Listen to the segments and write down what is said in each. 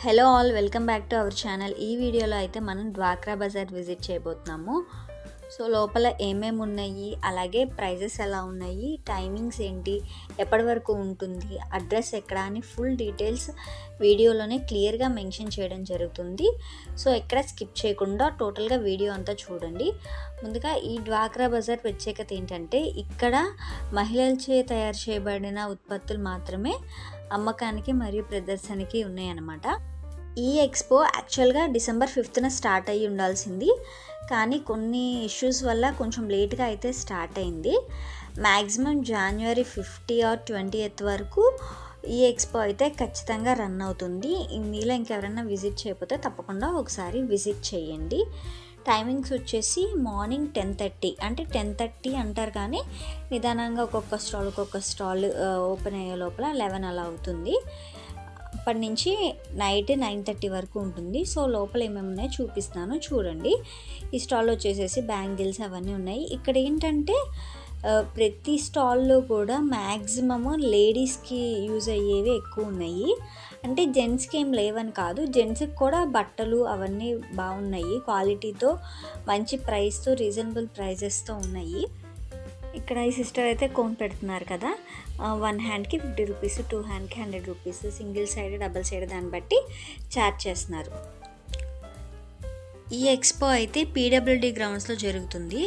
Hello all, welcome back to our channel. ఈ వీడియోలో అయితే మనం డ్వాక్రా బజార్ విజిట్ చేయబోతున్నాము. సో లోపల ఏమేమి ఉన్నాయి, అలాగే ప్రైజెస్ ఎలా ఉన్నాయి, టైమింగ్స్ ఏంటి, ఎప్పటి వరకు ఉంటుంది, అడ్రస్ ఎక్కడ అని ఫుల్ డీటెయిల్స్ వీడియోలోనే క్లియర్గా మెన్షన్ చేయడం జరుగుతుంది. సో ఎక్కడ స్కిప్ చేయకుండా టోటల్గా వీడియో అంతా చూడండి. ముందుగా ఈ డ్వాక్రా బజార్ ప్రత్యేకత ఏంటంటే ఇక్కడ మహిళలచే తయారు చేయబడిన ఉత్పత్తులు మాత్రమే అమ్మకానికి మరియు ప్రదర్శనకి ఉన్నాయన్నమాట. ఈ ఎక్స్పో యాక్చువల్గా డిసెంబర్ 5న స్టార్ట్ అయ్యి ఉండాల్సింది, కానీ కొన్ని ఇష్యూస్ వల్ల కొంచెం లేట్గా అయితే స్టార్ట్ అయింది. మ్యాక్సిమం జనవరి 50 or 20th వరకు ఈ ఎక్స్పో అయితే ఖచ్చితంగా రన్ అవుతుంది. మీలో ఇంకెవరైనా విజిట్ చేయకపోతే తప్పకుండా ఒకసారి విజిట్ చేయండి. టైమింగ్స్ వచ్చేసి మార్నింగ్ 10:30, అంటే 10:30 అంటారు కానీ నిదానంగా ఒక్కొక్క స్టాల్ ఓపెన్ అయ్యే లోపల 11 అలా అవుతుంది. అప్పటి నుంచి నైట్ 9:30 వరకు ఉంటుంది. సో లోపల ఏమేమి ఉన్నాయో చూపిస్తాను, చూడండి. ఈ స్టాల్ వచ్చేసేసి బ్యాంగిల్స్ అవన్నీ ఉన్నాయి. ఇక్కడ ఏంటంటే ప్రతి స్టాల్లో కూడా మ్యాక్సిమము లేడీస్కి యూజ్ అయ్యేవి ఎక్కువ ఉన్నాయి. అంటే జెంట్స్కి ఏం లేవని కాదు, జెంట్స్కి కూడా బట్టలు అవన్నీ బాగున్నాయి, క్వాలిటీతో మంచి ప్రైస్తో రీజనబుల్ ప్రైజెస్తో ఉన్నాయి. ఇక్కడ ఈ సిస్టర్ అయితే కోన్ పెడుతున్నారు కదా, 1 హ్యాండ్కి 50 రూపీస్, 2 హ్యాండ్కి 100 rupees, single side double side దాన్ని బట్టి ఛార్జ్ చేస్తున్నారు. ఈ ఎక్స్పో అయితే పీడబ్ల్యూడి గ్రౌండ్స్లో జరుగుతుంది.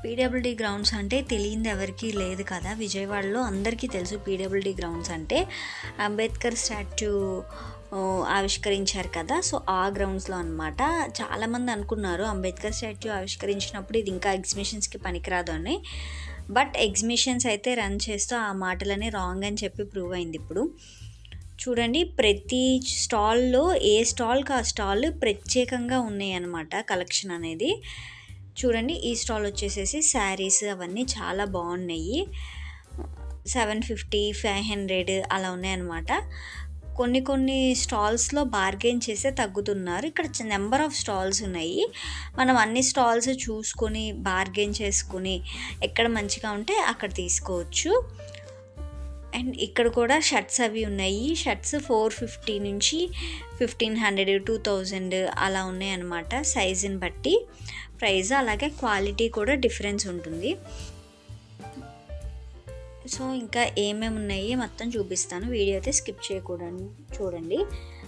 పీడబ్ల్యూడి గ్రౌండ్స్ అంటే తెలియదు ఎవరికి లేదు కదా, విజయవాడలో అందరికీ తెలుసు. పీడబ్ల్యూడి గ్రౌండ్స్ అంటే అంబేద్కర్ స్టాట్యూ ఆవిష్కరించారు కదా, సో ఆ గ్రౌండ్స్లో అనమాట. చాలామంది అనుకున్నారు అంబేద్కర్ స్టాట్యూ ఆవిష్కరించినప్పుడు ఇది ఇంకా ఎగ్జిబిషన్స్కి పనికిరాదు అని, బట్ ఎగ్జిబిషన్స్ అయితే రన్ చేస్తూ ఆ మాటలని రాంగ్ అని చెప్పి ప్రూవ్ అయింది. ఇప్పుడు చూడండి, ప్రతి స్టాల్లో ఏ స్టాల్కి ఆ స్టాల్ ప్రత్యేకంగా ఉన్నాయి అన్నమాట కలెక్షన్ అనేది. చూడండి, ఈ స్టాల్ వచ్చేసేసి శారీస్ అవన్నీ చాలా బాగున్నాయి. 750, 500 అలా ఉన్నాయన్నమాట. కొన్ని స్టాల్స్లో బార్గెన్ చేస్తే తగ్గుతున్నారు. ఇక్కడ నెంబర్ ఆఫ్ స్టాల్స్ ఉన్నాయి. మనం అన్ని స్టాల్స్ చూసుకొని బార్గెన్ చేసుకుని ఎక్కడ మంచిగా ఉంటే అక్కడ తీసుకోవచ్చు. అండ్ ఇక్కడ కూడా షర్ట్స్ అవి ఉన్నాయి. షర్ట్స్ 450 నుంచి 1500, 2000 అలా ఉన్నాయి అన్నమాట. సైజుని బట్టి ప్రైస్, అలాగే క్వాలిటీ కూడా డిఫరెన్స్ ఉంటుంది. సో ఇంకా ఏమేమి ఉన్నాయి మొత్తం చూపిస్తాను, వీడియో అయితే స్కిప్ చేయకూడదు, చూడండి.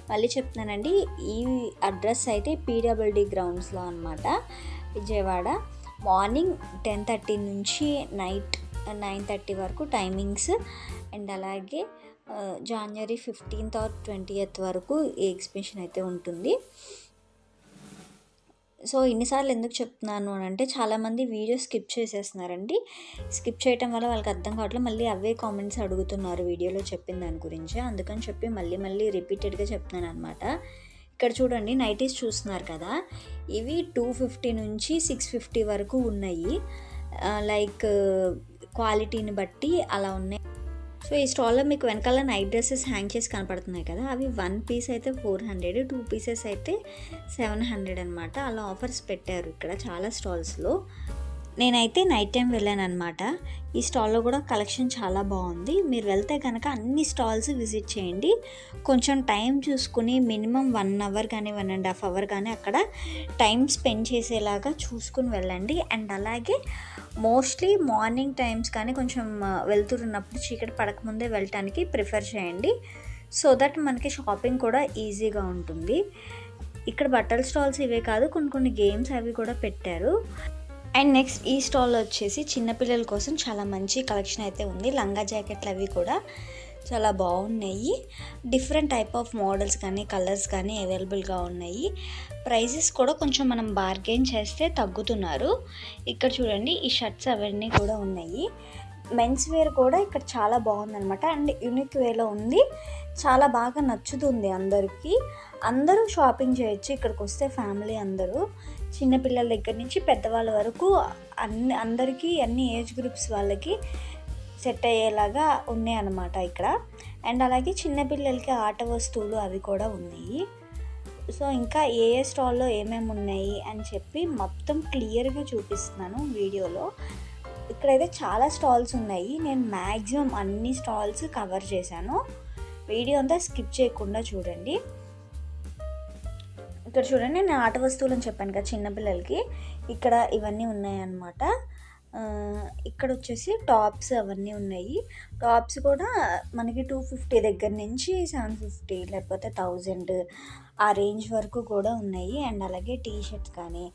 మళ్ళీ చెప్తున్నానండి, ఈ అడ్రస్ అయితే పీడబ్ల్యూడి గ్రౌండ్స్లో అనమాట, విజయవాడ. మార్నింగ్ 10:30 నుంచి నైట్ 9:30 వరకు టైమింగ్స్. అండ్ అలాగే జనవరి 15th or 20th వరకు ఈ ఎగ్జిబిషన్ అయితే ఉంటుంది. సో ఇన్నిసార్లు ఎందుకు చెప్తున్నాను అని అంటే చాలామంది వీడియో స్కిప్ చేసేస్తున్నారండి. స్కిప్ చేయటం వల్ల వాళ్ళకి అర్థం కావట్లేదు, మళ్ళీ అవే కామెంట్స్ అడుగుతున్నారు వీడియోలో చెప్పిన దాని గురించి. అందుకని చెప్పి మళ్ళీ రిపీటెడ్గా చెప్తున్నాను అనమాట. ఇక్కడ చూడండి, నైటీస్ చూస్తున్నారు కదా, ఇవి 250 నుంచి 650 వరకు ఉన్నాయి. లైక్ క్వాలిటీని బట్టి అలా ఉన్నాయి. సో ఈ స్టాల్లో మీకు వెనకాల నైట్ డ్రెస్సెస్ హ్యాంగ్ చేసి కనపడుతున్నాయి కదా, అవి 1 పీస్ అయితే 400, 2 పీసెస్ అయితే 700 అనమాట. అలా ఆఫర్స్ పెట్టారు ఇక్కడ చాలా స్టాల్స్లో. నేనైతే నైట్ టైం వెళ్ళాను అనమాట. ఈ స్టాల్లో కూడా కలెక్షన్ చాలా బాగుంది. మీరు వెళ్తే కనుక అన్ని స్టాల్స్ విజిట్ చేయండి. కొంచెం టైం చూసుకుని మినిమం 1 hour కానీ 1.5 hour కానీ అక్కడ టైం స్పెండ్ చేసేలాగా చూసుకుని వెళ్ళండి. అండ్ అలాగే మోస్ట్లీ మార్నింగ్ టైమ్స్ కానీ కొంచెం వెళ్తున్నప్పుడు చీకటి పడకముందే వెళ్ళటానికి ప్రిఫర్ చేయండి. సో దట్ మనకి షాపింగ్ కూడా ఈజీగా ఉంటుంది. ఇక్కడ బట్టల స్టాల్స్ ఇవే కాదు, కొన్ని గేమ్స్ అవి కూడా పెట్టారు. అండ్ నెక్స్ట్ ఈ స్టాల్లో వచ్చేసి చిన్నపిల్లల కోసం చాలా మంచి కలెక్షన్ అయితే ఉంది. లంగా జాకెట్లు అవి కూడా చాలా బాగున్నాయి. డిఫరెంట్ టైప్ ఆఫ్ మోడల్స్ కానీ కలర్స్ కానీ అవైలబుల్గా ఉన్నాయి. ప్రైజెస్ కూడా కొంచెం మనం బార్గెన్ చేస్తే తగ్గుతున్నారు. ఇక్కడ చూడండి, ఈ షర్ట్స్ అవన్నీ కూడా ఉన్నాయి. మెన్స్ వేర్ కూడా ఇక్కడ చాలా బాగుందనమాట. అండ్ యూనిక్ వేలో ఉంది, చాలా బాగా నచ్చుతుంది అందరికీ. అందరూ షాపింగ్ చేయొచ్చు ఇక్కడికి వస్తే, ఫ్యామిలీ అందరూ, చిన్నపిల్లల దగ్గర నుంచి పెద్దవాళ్ళ వరకు అందరికీ అన్ని ఏజ్ గ్రూప్స్ వాళ్ళకి సెట్ అయ్యేలాగా ఉన్నాయి అన్నమాట ఇక్కడ. అండ్ అలాగే చిన్నపిల్లలకి ఆట వస్తువులు అవి కూడా ఉన్నాయి. సో ఇంకా ఏ స్టాల్లో ఏమేమి ఉన్నాయి అని చెప్పి మొత్తం క్లియర్గా చూపిస్తున్నాను వీడియోలో. ఇక్కడైతే చాలా స్టాల్స్ ఉన్నాయి. నేను మ్యాక్సిమం అన్ని స్టాల్స్ కవర్ చేశాను. వీడియో అంతా స్కిప్ చేయకుండా చూడండి. ఇక్కడ చూడండి, నేను ఆట వస్తువులు అని చెప్పాను కదా చిన్నపిల్లలకి, ఇక్కడ ఇవన్నీ ఉన్నాయన్నమాట. ఇక్కడ వచ్చేసి టాప్స్ అవన్నీ ఉన్నాయి. టాప్స్ కూడా మనకి 250 దగ్గర నుంచి 750 లేకపోతే 1000 ఆ రేంజ్ వరకు కూడా ఉన్నాయి. అండ్ అలాగే టీ షర్ట్స్ కానీ,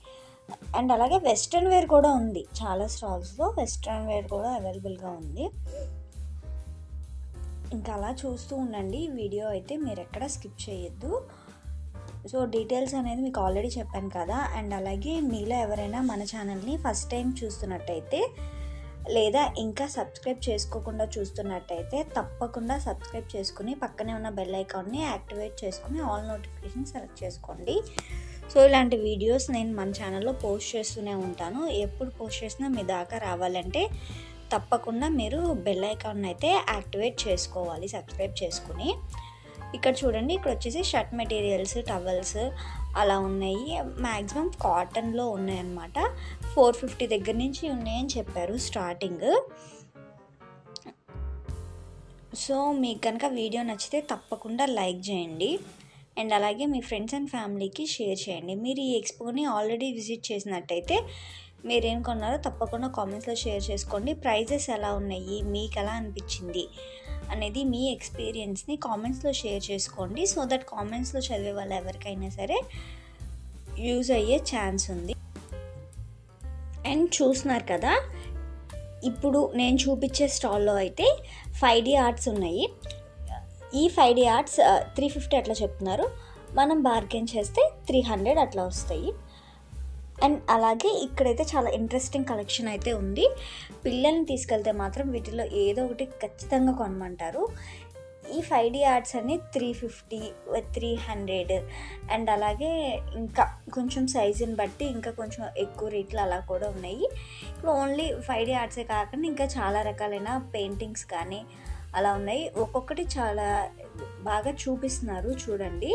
అండ్ అలాగే వెస్ట్రన్ వేర్ కూడా ఉంది. చాలా స్టాల్స్లో వెస్ట్రన్ వేర్ కూడా అవైలబుల్గా ఉంది. ఇంకా అలా చూస్తూ ఉండండి. వీడియో అయితే మీరు ఎక్కడ స్కిప్ చేయొద్దు. సో డీటెయిల్స్ అనేది మీకు ఆల్రెడీ చెప్పాను కదా. అండ్ అలాగే మీలో ఎవరైనా మన ఛానల్ని ఫస్ట్ టైం చూస్తున్నట్టయితే లేదా ఇంకా సబ్స్క్రైబ్ చేసుకోకుండా చూస్తున్నట్టయితే తప్పకుండా సబ్స్క్రైబ్ చేసుకుని పక్కనే ఉన్న బెల్ ఐకాన్ని యాక్టివేట్ చేసుకుని ఆల్ నోటిఫికేషన్ సెలెక్ట్ చేసుకోండి. సో ఇలాంటి వీడియోస్ నేను మన ఛానల్లో పోస్ట్ చేస్తూనే ఉంటాను. ఎప్పుడు పోస్ట్ చేసినా మీ దాకా రావాలంటే తప్పకుండా మీరు బెల్ ఐకాన్ అయితే యాక్టివేట్ చేసుకోవాలి సబ్స్క్రైబ్ చేసుకుని. ఇక్కడ చూడండి, ఇక్కడ వచ్చేసి షర్ట్ మెటీరియల్స్, టవల్స్ అలా ఉన్నాయి. మ్యాక్సిమం కాటన్లో ఉన్నాయన్నమాట. 450 దగ్గర నుంచి ఉన్నాయని చెప్పారు స్టార్టింగ్. సో మీకు కనుక వీడియో నచ్చితే తప్పకుండా లైక్ చేయండి. అండ్ అలాగే మీ ఫ్రెండ్స్ అండ్ ఫ్యామిలీకి షేర్ చేయండి. మీరు ఈ ఎక్స్పోని ఆల్రెడీ విజిట్ చేసినట్టయితే మీరేం కొన్నారో తప్పకుండా కామెంట్స్లో షేర్ చేసుకోండి. ప్రైజెస్ ఎలా ఉన్నాయి, మీకు ఎలా అనిపించింది అనేది మీ ఎక్స్పీరియన్స్ని కామెంట్స్లో షేర్ చేసుకోండి. సో దట్ కామెంట్స్లో చదివే వాళ్ళు ఎవరికైనా సరే యూజ్ అయ్యే ఛాన్స్ ఉంది. అండ్ చూస్తున్నారు కదా, ఇప్పుడు నేను చూపించే స్టాల్లో అయితే 5D ఆర్ట్స్ ఉన్నాయి. ఈ 5D ఆర్ట్స్ 350 అట్లా చెప్తున్నారు. మనం బార్గెన్ చేస్తే 300 అట్లా వస్తాయి. అండ్ అలాగే ఇక్కడైతే చాలా ఇంట్రెస్టింగ్ కలెక్షన్ అయితే ఉంది. పిల్లల్ని తీసుకెళ్తే మాత్రం వీటిలో ఏదో ఒకటి ఖచ్చితంగా కొనమంటారు. ఈ 5D ఆర్ట్స్ అన్ని 350, 300 అండ్ అలాగే ఇంకా కొంచెం సైజుని బట్టి ఇంకా కొంచెం ఎక్కువ రేట్లు అలా కూడా ఉన్నాయి. ఇప్పుడు ఓన్లీ 5D ఆర్ట్సే కాకుండా ఇంకా చాలా రకాలైన పెయింటింగ్స్ కానీ అలా ఉన్నాయి. ఒక్కొక్కటి చాలా బాగా చూపిస్తున్నారు, చూడండి.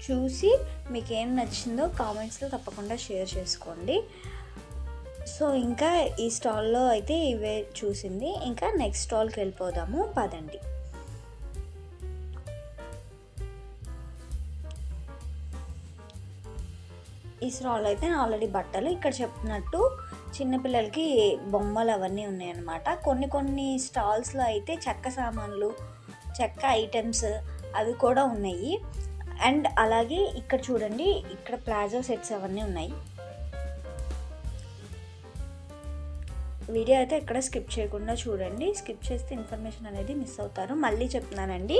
చూసి మీకు ఏం నచ్చిందో కామెంట్స్లో తప్పకుండా షేర్ చేసుకోండి. సో ఇంకా ఈ స్టాల్లో అయితే ఇవే చూసింది. ఇంకా నెక్స్ట్ స్టాల్కి వెళ్ళిపోదాము, పదండి. ఈ స్టాల్ అయితే ఆల్రెడీ బట్టలు, ఇక్కడ చెప్తున్నట్టు చిన్నపిల్లలకి బొమ్మలు అవన్నీ ఉన్నాయన్నమాట. కొన్ని స్టాల్స్లో అయితే చెక్క సామాన్లు, చెక్క ఐటమ్స్ అవి కూడా ఉన్నాయి. అండ్ అలాగే ఇక్కడ చూడండి, ఇక్కడ ప్లాజో సెట్స్ అవన్నీ ఉన్నాయి. వీడియో అయితే ఎక్కడ స్కిప్ చేయకుండా చూడండి. స్కిప్ చేస్తే ఇన్ఫర్మేషన్ అనేది మిస్ అవుతారు. మళ్ళీ చెప్తున్నానండి,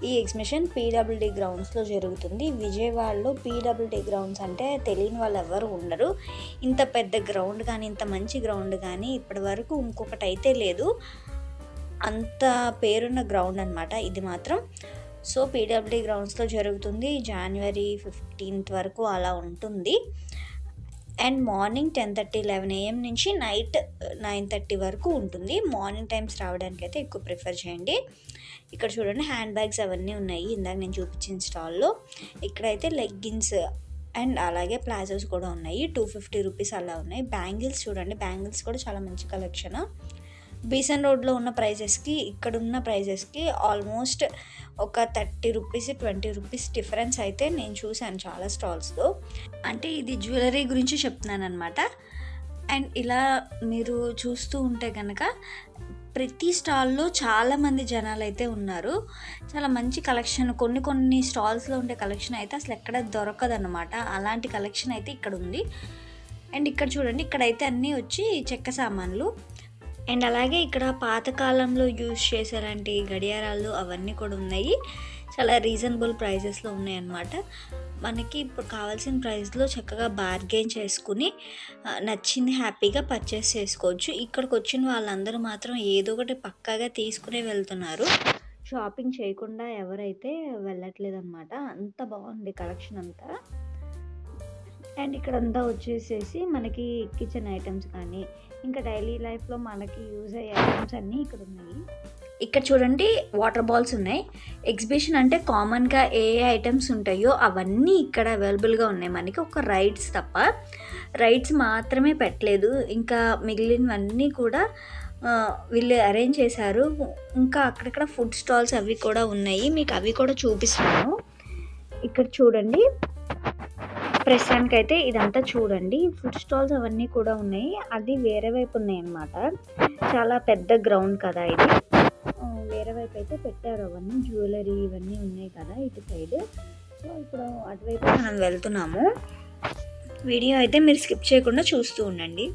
ఈ ఎగ్జిబిషన్ PWD గ్రౌండ్స్లో జరుగుతుంది. విజయవాడలో PWD గ్రౌండ్స్ అంటే తెలియని వాళ్ళు ఎవరు ఉండరు. ఇంత పెద్ద గ్రౌండ్ కానీ, ఇంత మంచి గ్రౌండ్ కానీ ఇప్పటి వరకు ఇంకొకటి అయితే లేదు. అంత పేరున్న గ్రౌండ్ అనమాట ఇది మాత్రం. సో PWD గ్రౌండ్స్లో జరుగుతుంది. January 15th వరకు అలా ఉంటుంది. అండ్ మార్నింగ్ 10:30, 11 AM నుంచి నైట్ 9:30 వరకు ఉంటుంది. మార్నింగ్ టైమ్స్ రావడానికి అయితే ఎక్కువ ప్రిఫర్ చేయండి. ఇక్కడ చూడండి, హ్యాండ్ బ్యాగ్స్ అవన్నీ ఉన్నాయి ఇందాక నేను చూపించిన స్టాల్లో. ఇక్కడైతే లెగ్గిన్స్ అండ్ అలాగే ప్లాజోస్ కూడా ఉన్నాయి. 250 రూపీస్ అలా ఉన్నాయి. బ్యాంగిల్స్ చూడండి, బ్యాంగిల్స్ కూడా చాలా మంచి కలెక్షన్. బీసన్ రోడ్లో ఉన్న ప్రైజెస్కి ఇక్కడున్న ప్రైజెస్కి ఆల్మోస్ట్ ఒక 30 రూపీస్ 20 రూపీస్ డిఫరెన్స్ అయితే నేను చూశాను చాలా స్టాల్స్లో. అంటే ఇది జ్యువెలరీ గురించి చెప్తున్నాను అనమాట. అండ్ ఇలా మీరు చూస్తూ ఉంటే కనుక ప్రతి స్టాల్లో చాలామంది జనాలు అయితే ఉన్నారు. చాలా మంచి కలెక్షన్, కొన్ని స్టాల్స్లో ఉండే కలెక్షన్ అయితే అసలు ఎక్కడ దొరకదన్నమాట. అలాంటి కలెక్షన్ అయితే ఇక్కడ ఉంది. అండ్ ఇక్కడ చూడండి, ఇక్కడైతే అన్నీ వచ్చి చెక్క సామాన్లు. అండ్ అలాగే ఇక్కడ పాతకాలంలో యూజ్ చేసేలాంటి గడియారాలు అవన్నీ కూడా ఉన్నాయి. చాలా రీజనబుల్ ప్రైజెస్లో ఉన్నాయి అన్నమాట. మనకి ఇప్పుడు కావాల్సిన ప్రైస్లో చక్కగా బార్గెన్ చేసుకుని నచ్చింది హ్యాపీగా పర్చేస్ చేసుకోవచ్చు. ఇక్కడికి వచ్చిన వాళ్ళందరూ మాత్రం ఏదో ఒకటి పక్కాగా తీసుకునే వెళ్తున్నారు. షాపింగ్ చేయకుండా ఎవరైతే వెళ్ళట్లేదు అనమాట. అంత బాగుంది కలెక్షన్ అంతా. అండ్ ఇక్కడంతా వచ్చేసేసి మనకి కిచెన్ ఐటమ్స్ కానీ ఇంకా డైలీ లైఫ్లో మనకి యూజ్ అయ్యే ఐటమ్స్ అన్నీ ఇక్కడ ఉన్నాయి. ఇక్కడ చూడండి, వాటర్ బాల్స్ ఉన్నాయి. ఎగ్జిబిషన్ అంటే కామన్గా ఏ ఐటమ్స్ ఉంటాయో అవన్నీ ఇక్కడ అవైలబుల్గా ఉన్నాయి మనకి. ఒక రైడ్స్ తప్ప, రైడ్స్ మాత్రమే పెట్టలేదు. ఇంకా మిగిలినవన్నీ కూడా వీళ్ళు అరేంజ్ చేశారు. ఇంకా అక్కడక్కడ ఫుడ్ స్టాల్స్ అవి కూడా ఉన్నాయి, మీకు అవి కూడా చూపిస్తాను. ఇక్కడ చూడండి, ప్రస్తుతానికైతే ఇదంతా చూడండి. ఫుడ్ స్టాల్స్ అవన్నీ కూడా ఉన్నాయి. అది వేరే వైపు ఉన్నాయన్నమాట. చాలా పెద్ద గ్రౌండ్ కదా ఇది. వేరే వైపు అయితే పెట్టారు అవన్నీ, జ్యువెలరీ ఇవన్నీ ఉన్నాయి కదా ఇటు సైడ్. సో ఇప్పుడు అటువైపు మనం వెళ్తున్నాము. వీడియో అయితే మీరు స్కిప్ చేయకుండా చూస్తూ ఉండండి.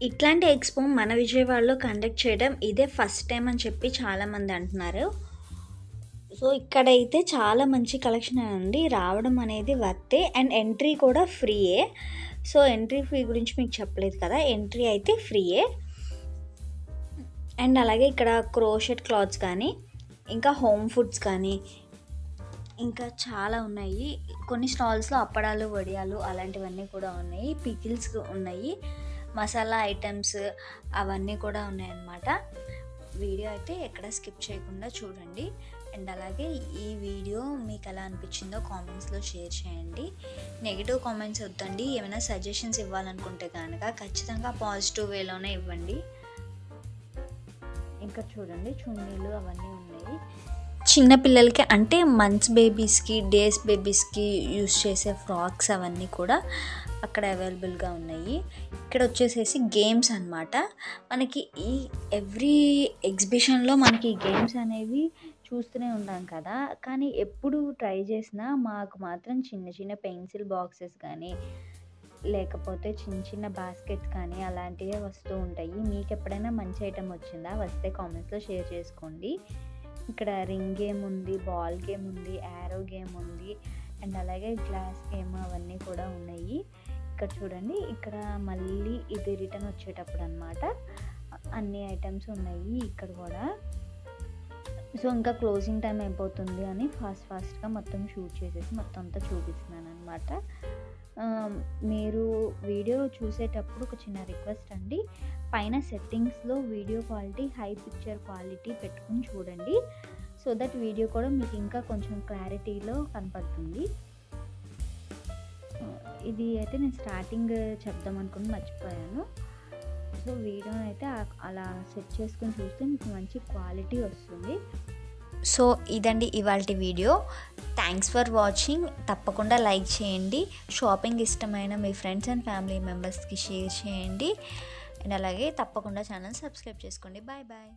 ఇట్లాంటి ఎక్స్పో మన విజయవాడలో కండక్ట్ చేయడం ఇదే ఫస్ట్ టైం అని చెప్పి చాలామంది అంటున్నారు. సో ఇక్కడైతే చాలా మంచి కలెక్షన్ అండి. రావడం అనేది వర్తే, అండ్ ఎంట్రీ కూడా ఫ్రీయే. సో ఎంట్రీ ఫీ గురించి మీకు చెప్పలేదు కదా, ఎంట్రీ అయితే ఫ్రీయే. అండ్ అలాగే ఇక్కడ క్రోషెట్ క్లాత్స్ కానీ, ఇంకా హోమ్ ఫుడ్స్ కానీ, ఇంకా చాలా ఉన్నాయి. కొన్ని స్టాల్స్లో అప్పడాలు, వడియాలు అలాంటివన్నీ కూడా ఉన్నాయి. పికిల్స్ ఉన్నాయి, మసాలా ఐటమ్స్ అవన్నీ కూడా ఉన్నాయన్నమాట. వీడియో అయితే ఎక్కడ స్కిప్ చేయకుండా చూడండి. అండ్ అలాగే ఈ వీడియో మీకు ఎలా అనిపించిందో కామెంట్స్లో షేర్ చేయండి. నెగిటివ్ కామెంట్స్ వద్దండి. ఏమైనా సజెషన్స్ ఇవ్వాలనుకుంటే కనుక ఖచ్చితంగా పాజిటివ్ వేలోనే ఇవ్వండి. ఇంకా చూడండి, చున్నీలు అవన్నీ ఉన్నాయి. చిన్నపిల్లలకి అంటే మంత్స్ బేబీస్కి, డేస్ బేబీస్కి యూస్ చేసే ఫ్రాక్స్ అవన్నీ కూడా అక్కడ అవైలబుల్గా ఉన్నాయి. ఇక్కడ వచ్చేసేసి గేమ్స్ అన్నమాట. మనకి ఈ ఎవ్రీ ఎగ్జిబిషన్లో మనకి గేమ్స్ అనేవి చూస్తూనే ఉంటాం కదా, కానీ ఎప్పుడు ట్రై చేసినా మాకు మాత్రం చిన్న చిన్న పెన్సిల్ బాక్సెస్ కానీ, లేకపోతే చిన్న చిన్న బాస్కెట్స్ కానీ అలాంటివే వస్తూ ఉంటాయి. మీకు ఎప్పుడైనా మంచి ఐటెం వచ్చిందా? వస్తే కామెంట్స్లో షేర్ చేసుకోండి. ఇక్కడ రింగ్ గేమ్ ఉంది, బాల్ గేమ్ ఉంది, యారో గేమ్ ఉంది, అండ్ అలాగే గ్లాస్ గేమ్ అవన్నీ కూడా ఉన్నాయి. ఇక్కడ చూడండి, ఇక్కడ మళ్ళీ ఇది రిటర్న్ వచ్చేటప్పుడు అన్నమాట అన్ని ఐటమ్స్ ఉన్నాయి ఇక్కడ కూడా. సో ఇంకా క్లోజింగ్ టైం అయిపోతుంది అని ఫాస్ట్గా మొత్తం షూట్ చేసేసి మొత్తం అంతా చూపిస్తున్నాను అనమాట. మీరు వీడియో చూసేటప్పుడు ఒక చిన్న రిక్వెస్ట్ అండి, పైన సెట్టింగ్స్లో video quality high picture quality పెట్టుకుని చూడండి. సో దట్ వీడియో కూడా మీకు ఇంకా కొంచెం క్లారిటీలో కనపడుతుంది. ఇది అయితే నేను స్టార్టింగ్ చెప్దాం అనుకుని మర్చిపోయాను. సో వీడియోని అయితే అలా సెట్ చేసుకుని చూస్తే మీకు మంచి క్వాలిటీ వస్తుంది. సో ఇదండి ఇవాల్టి వీడియో. Thanks for watching. తప్పకుండా లైక్ చేయండి. షాపింగ్ ఇష్టమైన మీ ఫ్రెండ్స్ అండ్ ఫ్యామిలీ మెంబర్స్కి షేర్ చేయండి. అండ్ అలాగే తప్పకుండా ఛానల్ సబ్స్క్రైబ్ చేసుకోండి. Bye bye.